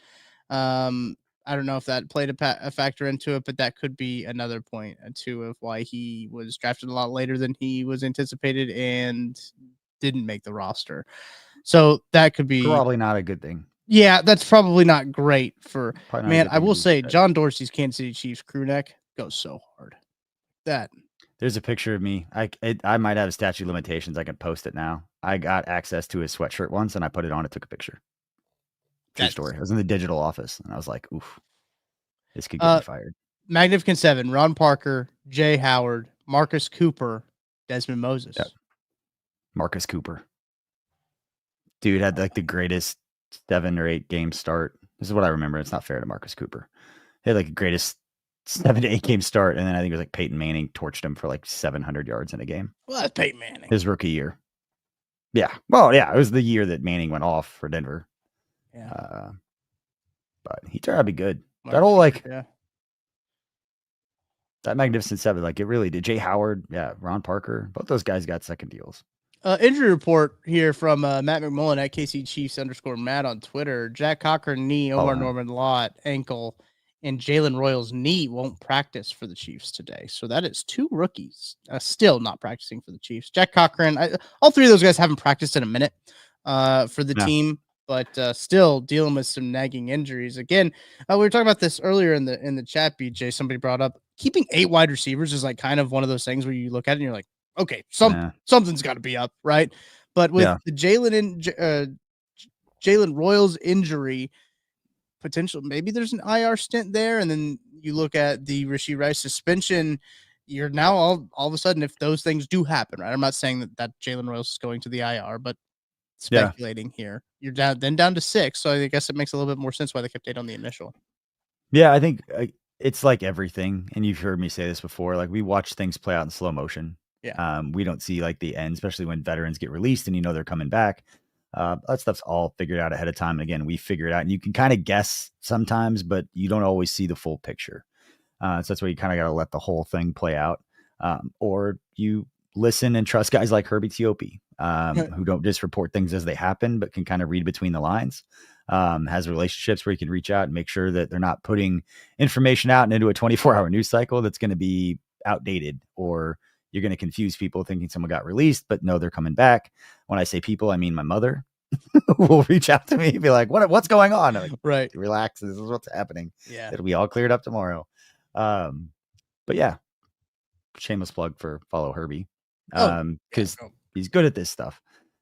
I don't know if that played a factor into it, but that could be another point too of why he was drafted a lot later than he was anticipated and didn't make the roster. So that could be probably not a good thing. Yeah, that's probably not great for man. I will say John Dorsey's Kansas City Chiefs crew neck goes so hard. That there's a picture of me. I might have statute limitations. I can post it now. I got access to his sweatshirt once and I put it on. It took a picture. True story. I was in the digital office and I was like, oof, this could get me fired. Magnificent Seven, Ron Parker, Jay Howard, Marcus Cooper, Desmond Moses. Yep. Marcus Cooper. Dude had like the greatest 7 or 8 game start. This is what I remember. It's not fair to Marcus Cooper. He had like the greatest 7 to 8 game start. And then I think it was like Peyton Manning torched him for like 700 yards in a game. Well, that's Peyton Manning. His rookie year. Yeah. Well, yeah. It was the year that Manning went off for Denver. Yeah. But he turned out to be good. That whole that Magnificent Seven, like it really did. Jay Howard, Ron Parker, both those guys got second deals. Injury report here from Matt McMullen at KC Chiefs _Matt on Twitter. Jack Cochran knee, Omar Norman Lott ankle, and Jalen Royals knee won't practice for the Chiefs today. So that is 2 rookies still not practicing for the Chiefs. Jack Cochran, all 3 of those guys haven't practiced in a minute for the team. But still dealing with some nagging injuries. Again, we were talking about this earlier in the chat, BJ. Somebody brought up keeping 8 wide receivers is like kind of one of those things where you look at it and you're like, okay, something's got to be up, right? But with the Jalen Royals injury potential, maybe there's an IR stint there, and then you look at the Rashee Rice suspension. You're now all of a sudden, if those things do happen, right? I'm not saying that Jalen Royals is going to the IR, but speculating here. You're down to 6, so I guess it makes a little bit more sense why they kept 8 on the initial. Yeah, I think it's like everything, and you've heard me say this before. Like we watch things play out in slow motion. Yeah, we don't see like the end, especially when veterans get released and they're coming back. That stuff's all figured out ahead of time. And again, we figure it out, and you can kind of guess sometimes, but you don't always see the full picture. So that's why you kind of got to let the whole thing play out, or you listen and trust guys like Herbie Tiopi, who don't just report things as they happen, but can kind of read between the lines. Has relationships where you can reach out and make sure that they're not putting information out and into a 24-hour news cycle that's going to be outdated, or you're going to confuse people thinking someone got released, but no, they're coming back. When I say people, I mean my mother will reach out to me and be like, what's going on? Like, right. Relax. This is what's happening. Yeah. It'll be all cleared up tomorrow. But yeah, shameless plug for follow Herbie. Because he's good at this stuff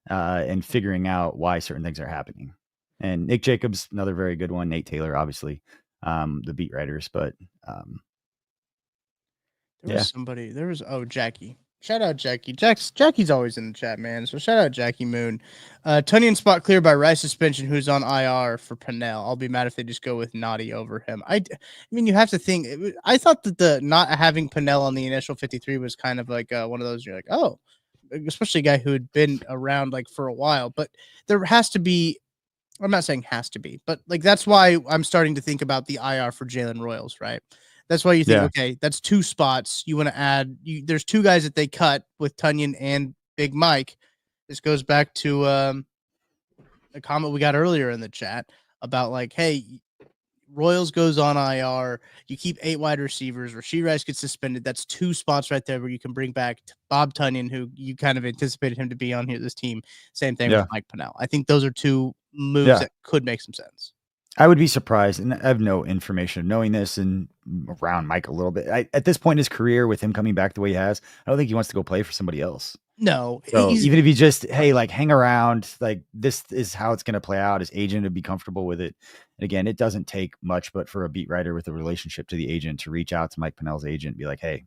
and figuring out why certain things are happening. And Nick Jacobs, another very good one. Nate Taylor, obviously, the beat writers. But there was Jackie. Shout out Jackie. Jackie's always in the chat, man. So shout out Jackie Moon. Tunyon spot cleared by Rice suspension, who's on IR for Pennell. I'll be mad if they just go with Naughty over him. I mean, you have to think. I thought that the not having Pennell on the initial 53 was kind of like one of those. You're like, oh, especially a guy who had been around like for a while. But there has to be. I'm not saying has to be, but like that's why I'm starting to think about the IR for Jalen Royals, right? That's why you think, okay, that's 2 spots. You want to add, there's 2 guys that they cut with Tunyon and Big Mike. This goes back to a comment we got earlier in the chat about like, hey, Royals goes on IR. You keep 8 wide receivers. Rashee Rice gets suspended. That's 2 spots right there where you can bring back Bob Tunyon, who you kind of anticipated him to be on here, this team. Same thing with Mike Pennell. I think those are 2 moves that could make some sense. I would be surprised, and I have no information of knowing this and around Mike a little bit. At this point in his career, with him coming back the way he has, I don't think he wants to go play for somebody else. No. So even if he just, hey, like hang around, like this is how it's going to play out. His agent would be comfortable with it. And again, it doesn't take much, but for a beat writer with a relationship to the agent to reach out to Mike Pennell's agent and be like, hey,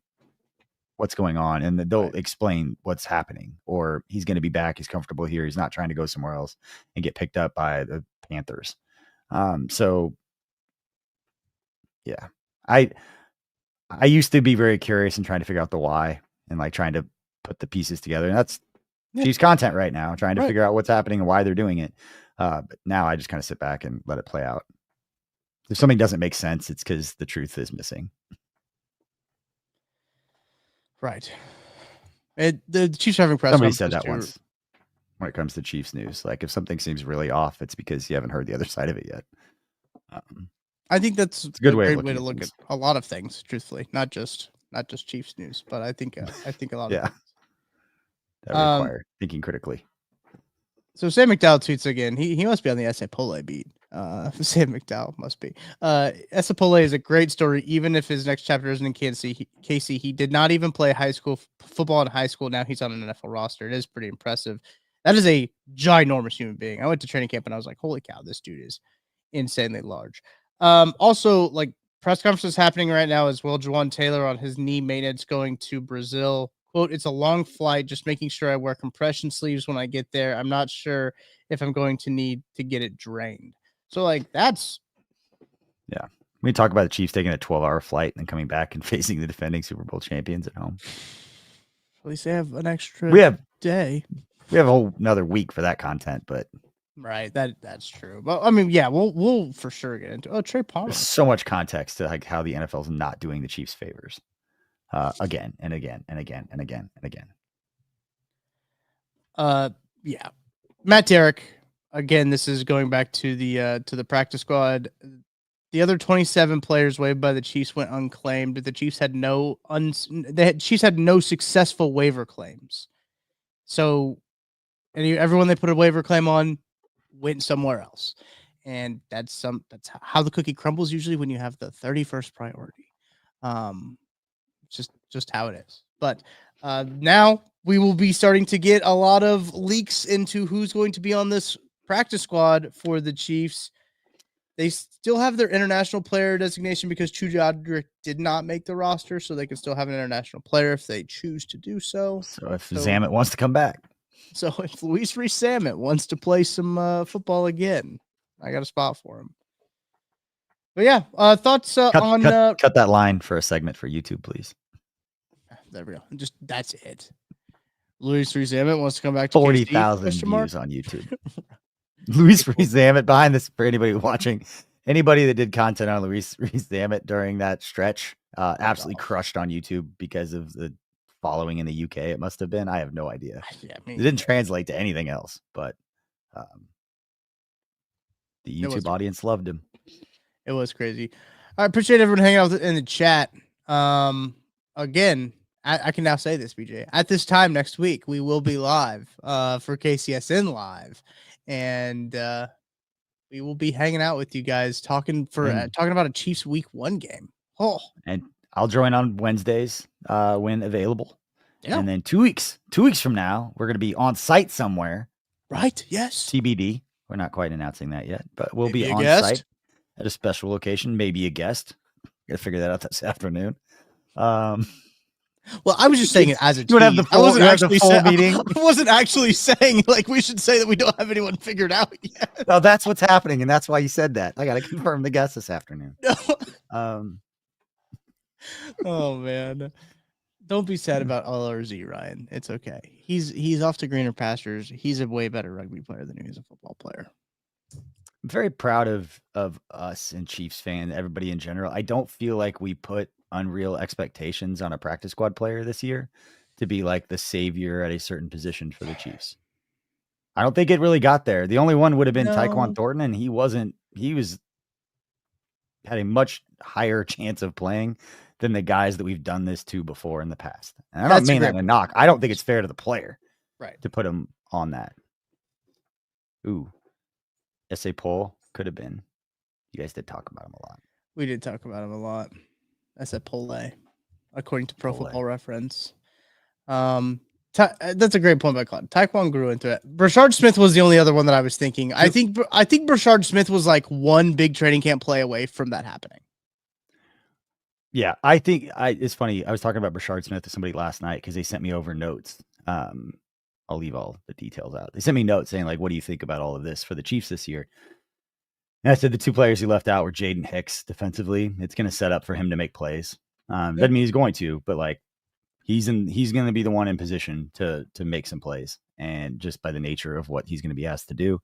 what's going on? And they'll explain what's happening, or he's going to be back. He's comfortable here. He's not trying to go somewhere else and get picked up by the Panthers. So yeah, I used to be very curious and trying to figure out the why and like trying to put the pieces together. And that's Chiefs content right now, trying to figure out what's happening and why they're doing it. But now I just kind of sit back and let it play out. If something doesn't make sense, it's because the truth is missing. Right. The Chiefs are having press. Somebody said that once. When it comes to Chiefs news, like if something seems really off, it's because you haven't heard the other side of it yet. I think that's a good great way to look at a lot of things, truthfully, not just Chiefs news, but I think a lot of things. That require thinking critically. So Sam McDowell tweets again. He must be on the Esapole beat. Sam McDowell must be. Esapole is a great story, even if his next chapter isn't in KC. He did not even play high school football in high school. Now he's on an NFL roster. It is pretty impressive. That is a ginormous human being. I went to training camp and I was like, holy cow, this dude is insanely large. Also, like press conferences happening right now as well. Juwan Taylor on his knee maintenance going to Brazil. Quote, it's a long flight, just making sure I wear compression sleeves when I get there. I'm not sure if I'm going to need to get it drained. So, like, that's... Yeah. We talk about the Chiefs taking a 12-hour flight and then coming back and facing the defending Super Bowl champions at home. At least they have an extra day. We have a whole another week for that content, but... Right, that's true. But, I mean, yeah, we'll for sure get into... Oh, Trey Palmer. There's so much context to like how the NFL is not doing the Chiefs favors. Again and again and again and again and again. Yeah. Matt Derrick, again, this is going back to the practice squad. The other 27 players waived by the Chiefs went unclaimed. The Chiefs had no successful waiver claims. So everyone they put a waiver claim on went somewhere else. And that's how the cookie crumbles usually when you have the 31st priority. Just how it is. But now we will be starting to get a lot of leaks into who's going to be on this practice squad for the Chiefs. They still have their international player designation because Chujadrick did not make the roster, so they can still have an international player if they choose to do so. So if Zamet wants to come back. So if Luis Rees-Zammit wants to play some football again, I got a spot for him. But yeah, thoughts on... Cut that line for a segment for YouTube, please. There we go. That's it. Luis Rees-Zammit wants to come back to 40,000 views on YouTube. Luis Rees-Zammit behind this for anybody watching. Anybody that did content on Luis Rees-Zammit during that stretch absolutely crushed on YouTube because of the following in the UK. It must have been. I have no idea. Yeah, It didn't translate to anything else, but the YouTube audience loved him. It was crazy. I appreciate everyone hanging out in the chat. Again, I can now say this, BJ. At this time next week, we will be live for KCSN Live, and we will be hanging out with you guys talking about a Chiefs Week 1 game. Oh, and I'll join on Wednesdays when available. Yeah. And then 2 weeks from now, we're going to be on site somewhere. Right. Yes. TBD. We're not quite announcing that yet, but we'll Maybe be a on guest. site at a special location. Maybe a guest. Got to figure that out this afternoon. Well, I was just saying it as a You would have the tease. I wasn't actually full meeting. I wasn't actually saying like we should say that we don't have anyone figured out yet. No, that's what's happening, and that's why you said that. I got to confirm the guest this afternoon. Oh man, don't be sad about LRZ, Ryan. It's okay. He's off to greener pastures. He's a way better rugby player than he is a football player. I'm very proud of us and Chiefs fan, everybody in general. I don't feel like we put unreal expectations on a practice squad player this year to be like the savior at a certain position for the Chiefs. I don't think it really got there. The only one would have been Tyquan Thornton, and he had a much higher chance of playing than the guys that we've done this to before in the past. And I don't mean that in a knock. I don't think it's fair to the player to put him on that. Ooh. SA Poll could have been. You guys did talk about him a lot. We did talk about him a lot. That's a Polle, according to Pro Football Reference. That's a great point by Claude. Tyquan grew into it. Brashard Smith was the only other one that I was thinking. I think Brashard Smith was like one big training camp play away from that happening. Yeah, I think it's funny. I was talking about Brashard Smith to somebody last night because they sent me over notes. I'll leave all the details out. They sent me notes saying, like, what do you think about all of this for the Chiefs this year? And I said the two players he left out were Jaden Hicks defensively. It's going to set up for him to make plays. Doesn't mean he's going to, but like he's going to be the one in position to make some plays, and just by the nature of what he's going to be asked to do.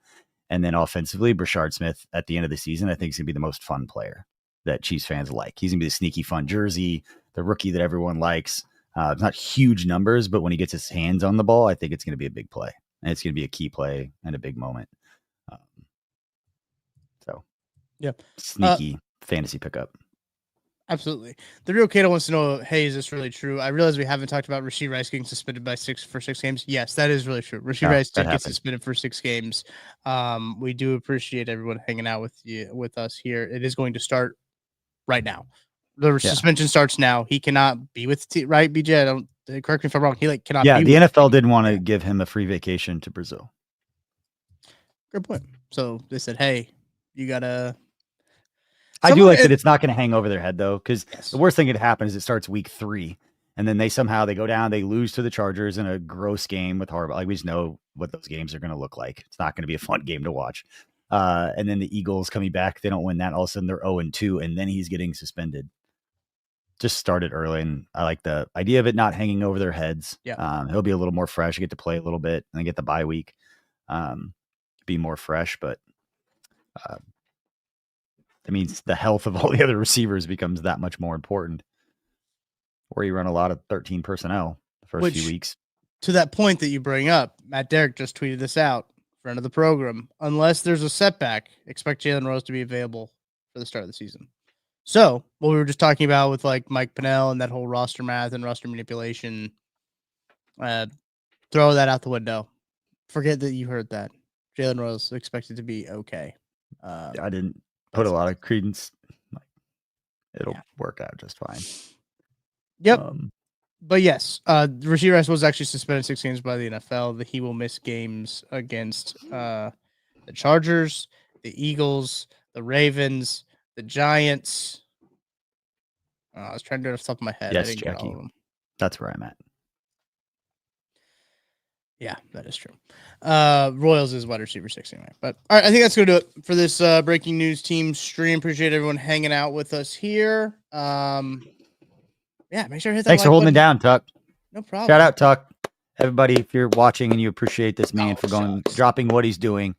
And then offensively, Brashard Smith at the end of the season, I think is going to be the most fun player that Chiefs fans like. He's going to be the sneaky fun jersey, the rookie that everyone likes. It's not huge numbers, but when he gets his hands on the ball, I think it's going to be a big play, and it's going to be a key play and a big moment. Sneaky fantasy pickup. Absolutely. The real Kato wants to know, hey, is this really true? I realize we haven't talked about Rashee Rice getting suspended for 6 games. Yes, that is really true. Rashee Rice did get suspended for 6 games. We do appreciate everyone hanging out with us here. It is going to start right now. The suspension starts now. He cannot be with right, BJ? Don't correct me if I'm wrong. He cannot. Yeah, the NFL didn't want to give him a free vacation to Brazil. Good point. So they said, hey, you gotta. I do like that it's not going to hang over their head, though, because the worst thing that could happen is it starts week 3, and then they go down, they lose to the Chargers in a gross game with horrible. Like, we just know what those games are going to look like. It's not going to be a fun game to watch. And then the Eagles coming back, they don't win that. All of a sudden, they're 0-2, and then he's getting suspended. Just started early, and I like the idea of it not hanging over their heads. Yeah, he'll be a little more fresh, get to play a little bit, and then get the bye week, be more fresh, but. That means the health of all the other receivers becomes that much more important. Or you run a lot of 13 personnel the first few weeks. To that point that you bring up, Matt Derrick just tweeted this out, friend of the program. Unless there's a setback, expect Jalen Rose to be available for the start of the season. So what we were just talking about with like Mike Pennell and that whole roster math and roster manipulation, throw that out the window. Forget that you heard that. Jalen Rose expected to be okay. I didn't put a lot of credence. It'll work out just fine. Yep. But yes, Rashee Rice was actually suspended 6 games by the NFL. That he will miss games against the Chargers, the Eagles, the Ravens, the Giants. I was trying to do it off the top of my head. Yes, Jackie. That's where I'm at. Yeah, that is true. Royals is wide receiver 6 anyway. But all right, I think that's going to do it for this breaking news team stream. Appreciate everyone hanging out with us here. Yeah, make sure to hit that. Thanks for holding it down, Tuck. No problem. Shout out, Tuck. Everybody, if you're watching and you appreciate this man for dropping what he's doing,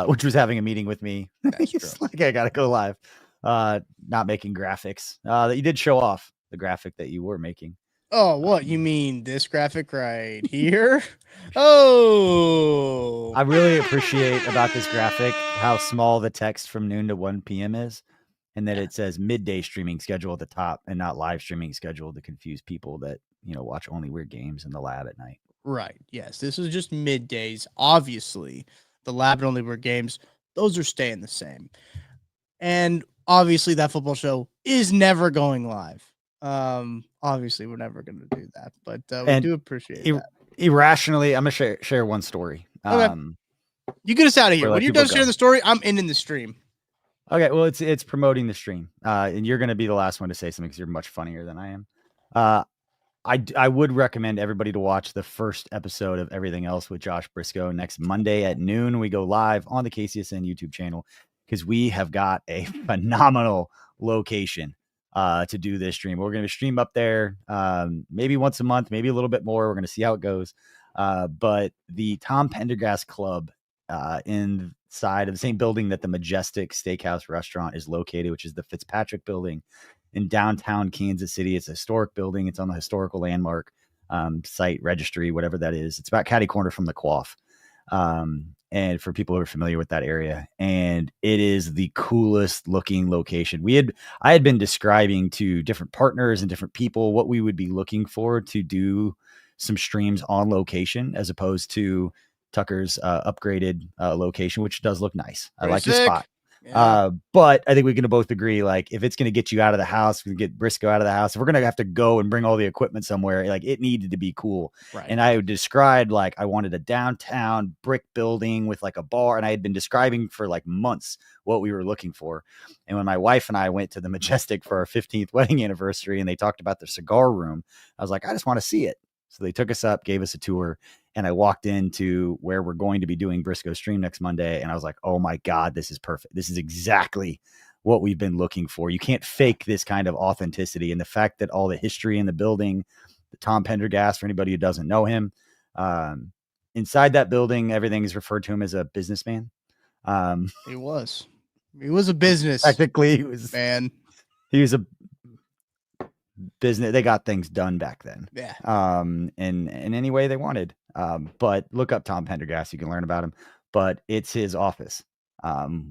which was having a meeting with me. He's like, I got to go live. Not making graphics. That you did show off the graphic that you were making. Oh, what you mean? This graphic right here? Oh, I really appreciate about this graphic how small the text from noon to 1 p.m. is, and that it says midday streaming schedule at the top and not live streaming schedule to confuse people that, watch only weird games in the lab at night. right. Yes, this is just middays. Obviously, the lab and only word games, those are staying the same. And obviously, that football show is never going live. Obviously, we're never going to do that, but we And do appreciate that. Irrationally, I'm gonna share one story. Okay. You get us out of here. Where, like, When you're people done sharing go. the story, I'm ending the stream. Okay, well, it's promoting the stream, and you're gonna be the last one to say something because you're much funnier than I am. I would recommend everybody to watch the first episode of Everything Else with Josh Briscoe next Monday at noon. We go live on the KCSN YouTube channel because we have got a phenomenal location to do this stream. We're going to stream up there maybe once a month, maybe a little bit more. We're going to see how it goes. But the Tom Pendergast Club inside of the same building that the Majestic Steakhouse restaurant is located, which is the Fitzpatrick building in downtown Kansas City. It's a historic building. It's on the historical landmark site registry, whatever that is. It's about catty corner from the Quaff. And for people who are familiar with that area, and it is the coolest looking location. I had been describing to different partners and different people what we would be looking for to do some streams on location, as opposed to Tucker's upgraded location, which does look nice. I like the spot. Yeah. But I think we can both agree, like, if it's going to get you out of the house, we can get Briscoe out of the house. If we're going to have to go and bring all the equipment somewhere, like, it needed to be cool. Right. And I described, like, I wanted a downtown brick building with like a bar. And I had been describing for like months what we were looking for. And when my wife and I went to the Majestic for our 15th wedding anniversary and they talked about the cigar room, I was like, I just want to see it. So they took us up, gave us a tour, and I walked into where we're going to be doing Briscoe stream next Monday. And I was like, oh my God, this is perfect. This is exactly what we've been looking for. You can't fake this kind of authenticity. And the fact that all the history in the building, the Tom Pendergast, for anybody who doesn't know him, inside that building, everything is referred to him as a businessman. He was a business. Technically, he was a business. They got things done back then. Yeah. In any way they wanted. But look up Tom Pendergast. You can learn about him. But it's his office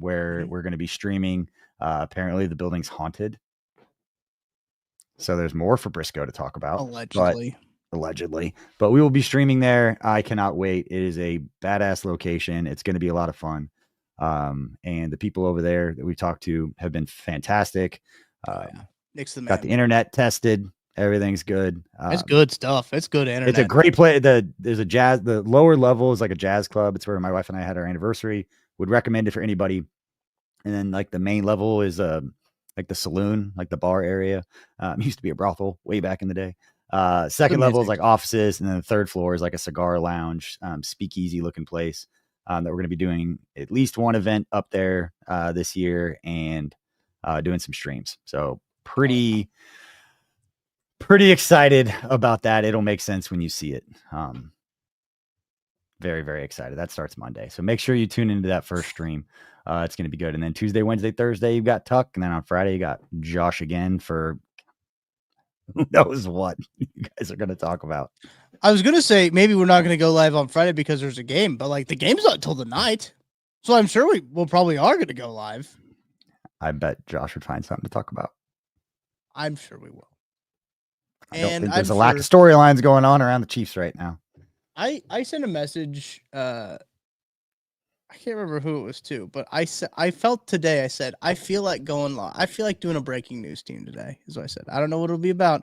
where we're going to be streaming. Apparently the building's haunted. So there's more for Briscoe to talk about. Allegedly. But we will be streaming there. I cannot wait. It is a badass location. It's going to be a lot of fun. And the people over there that we talked to have been fantastic. Nick's the man. Got the internet tested. Everything's good. It's good stuff. It's good internet. It's a great place. There's a jazz. The lower level is like a jazz club. It's where my wife and I had our anniversary. Would recommend it for anybody. And then like the main level is like the saloon, like the bar area. It used to be a brothel way back in the day. Second level is like offices, and then the third floor is like a cigar lounge, speakeasy looking place that we're going to be doing at least one event up there this year, and doing some streams. So pretty excited about that. It'll make sense when you see it. Very, very excited. That starts Monday. So make sure you tune into that first stream. It's going to be good. And then Tuesday, Wednesday, Thursday, you've got Tuck. And then on Friday, you got Josh again for who knows what you guys are going to talk about. I was going to say, maybe we're not going to go live on Friday because there's a game, but like the game's not until the night. So I'm sure we'll probably are going to go live. I bet Josh would find something to talk about. I'm sure we will. I don't think there's a lack of storylines going on around the Chiefs right now. I sent a message. I can't remember who it was to, but I felt today. I said I feel like going live. I feel like doing a breaking news team today. Is what I said. I don't know what it'll be about,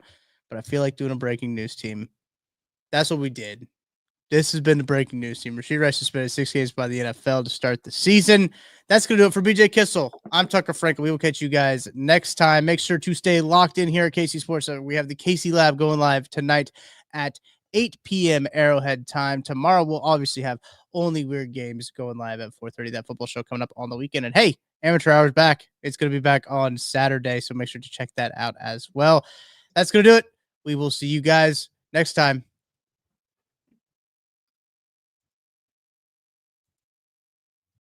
but I feel like doing a breaking news team. That's what we did. This has been the breaking news team. Rashee Rice suspended 6 games by the NFL to start the season. That's going to do it for BJ Kissel. I'm Tucker Franklin. We will catch you guys next time. Make sure to stay locked in here at KC Sports. We have the KC Lab going live tonight at 8 p.m. Arrowhead time. Tomorrow we'll obviously have Only Weird Games going live at 4:30. That football show coming up on the weekend. And hey, Amateur Hour's back. It's going to be back on Saturday, so make sure to check that out as well. That's going to do it. We will see you guys next time.